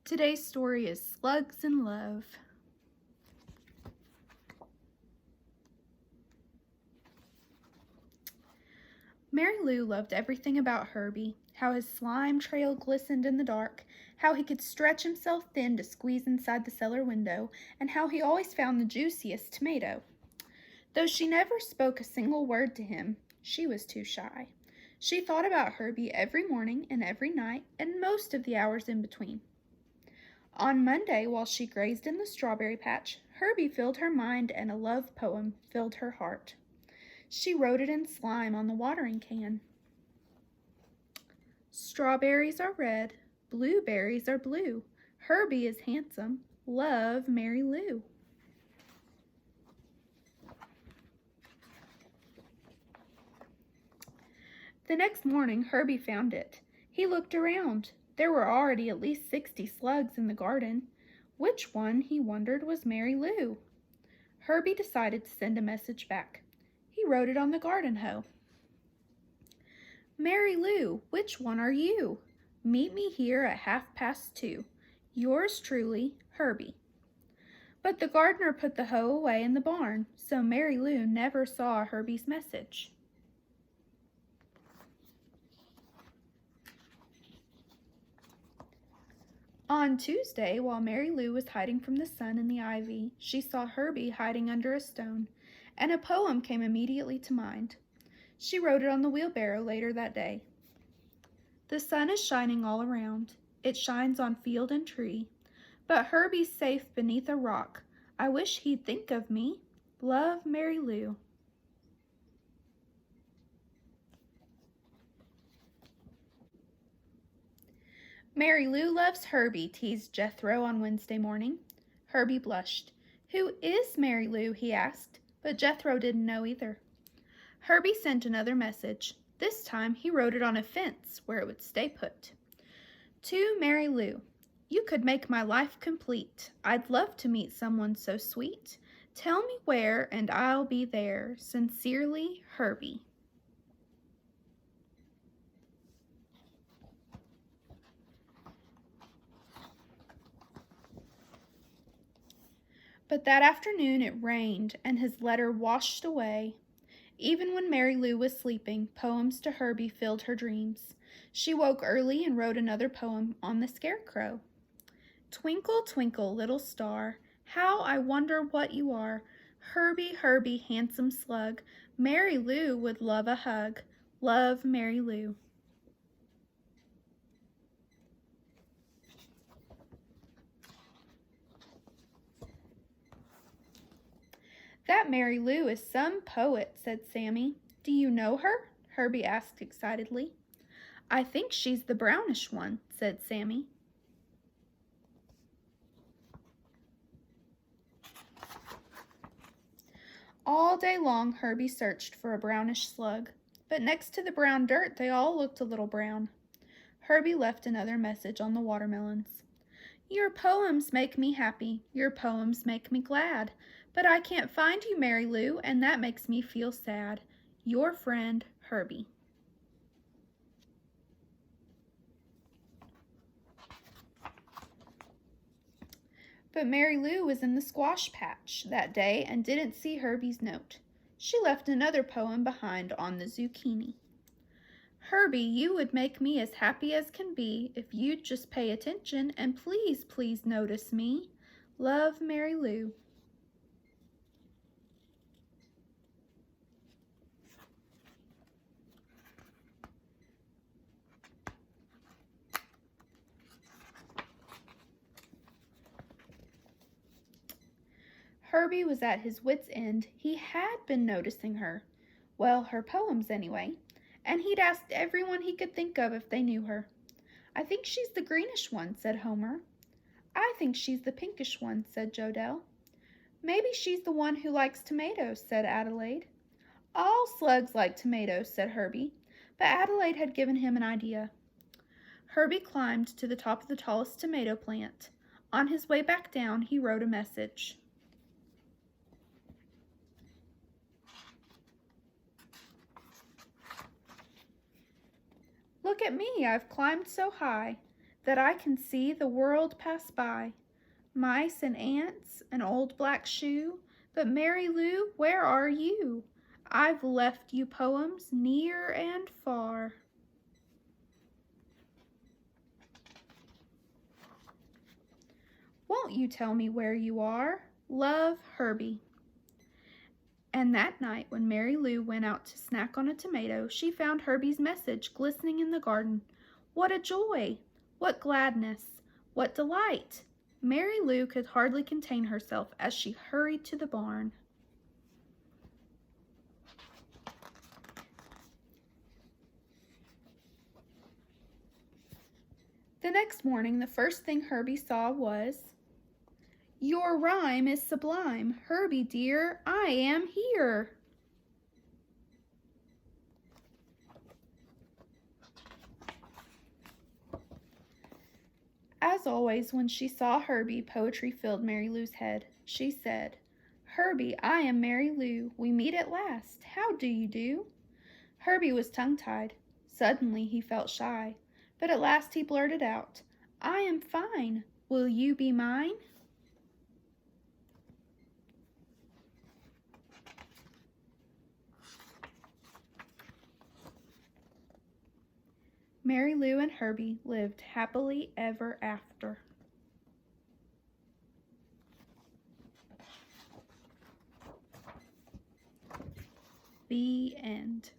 Today's story is Slugs in Love. Mary Lou loved everything about Herbie, how his slime trail glistened in the dark, how he could stretch himself thin to squeeze inside the cellar window, and how he always found the juiciest tomato. Though she never spoke a single word to him, she was too shy. She thought about Herbie every morning and every night, and most of the hours in between. On Monday, while she grazed in the strawberry patch, Herbie filled her mind and a love poem filled her heart. She wrote it in slime on the watering can. Strawberries are red, blueberries are blue. Herbie is handsome, love Mary Lou. The next morning, Herbie found it. He looked around. There were already at least 60 slugs in the garden. Which one, he wondered, was Mary Lou? Herbie decided to send a message back. He wrote it on the garden hoe. Mary Lou, which one are you? Meet me here at 2:30. Yours truly, Herbie. But the gardener put the hoe away in the barn, so Mary Lou never saw Herbie's message. On Tuesday, while Mary Lou was hiding from the sun in the ivy, she saw Herbie hiding under a stone, and a poem came immediately to mind. She wrote it on the wheelbarrow later that day. The sun is shining all around. It shines on field and tree. But Herbie's safe beneath a rock. I wish he'd think of me. Love, Mary Lou. Mary Lou loves Herbie, teased Jethro on Wednesday morning. Herbie blushed. Who is Mary Lou? He asked, but Jethro didn't know either. Herbie sent another message. This time he wrote it on a fence where it would stay put. To Mary Lou, you could make my life complete. I'd love to meet someone so sweet. Tell me where and I'll be there. Sincerely, Herbie. But that afternoon it rained, and his letter washed away. Even when Mary Lou was sleeping, poems to Herbie filled her dreams. She woke early and wrote another poem on the scarecrow. Twinkle, twinkle, little star, how I wonder what you are. Herbie, Herbie, handsome slug, Mary Lou would love a hug. Love, Mary Lou. That Mary Lou is some poet, said Sammy. Do you know her? Herbie asked excitedly. I think she's the brownish one, said Sammy. All day long Herbie searched for a brownish slug, but next to the brown dirt they all looked a little brown. Herbie left another message on the watermelons. Your poems make me happy, your poems make me glad, but I can't find you, Mary Lou, and that makes me feel sad. Your friend, Herbie. But Mary Lou was in the squash patch that day and didn't see Herbie's note. She left another poem behind on the zucchini. Herbie, you would make me as happy as can be if you'd just pay attention and please, please notice me. Love, Mary Lou. Herbie was at his wit's end. He had been noticing her. Well, her poems anyway. And he'd asked everyone he could think of if they knew her. I think she's the greenish one, said Homer. I think she's the pinkish one, said Jodelle. Maybe she's the one who likes tomatoes, said Adelaide. All slugs like tomatoes, said Herbie, but Adelaide had given him an idea. Herbie climbed to the top of the tallest tomato plant. On his way back down, he wrote a message. Look at me, I've climbed so high. that I can see the world pass by. Mice and ants, an old black shoe, but Mary Lou, where are you? I've left you poems near and far. Won't you tell me where you are? Love, Herbie. And that night, when Mary Lou went out to snack on a tomato, she found Herbie's message glistening in the garden. What a joy! What gladness! What delight! Mary Lou could hardly contain herself as she hurried to the barn. The next morning, the first thing Herbie saw was, "Your rhyme is sublime, Herbie dear, I am here." As always, when she saw Herbie, poetry filled Mary Lou's head. She said, "Herbie, I am Mary Lou. We meet at last. How do you do?" Herbie was tongue-tied. Suddenly he felt shy, but at last he blurted out, "I am fine. Will you be mine?" Mary Lou and Herbie lived happily ever after. The end.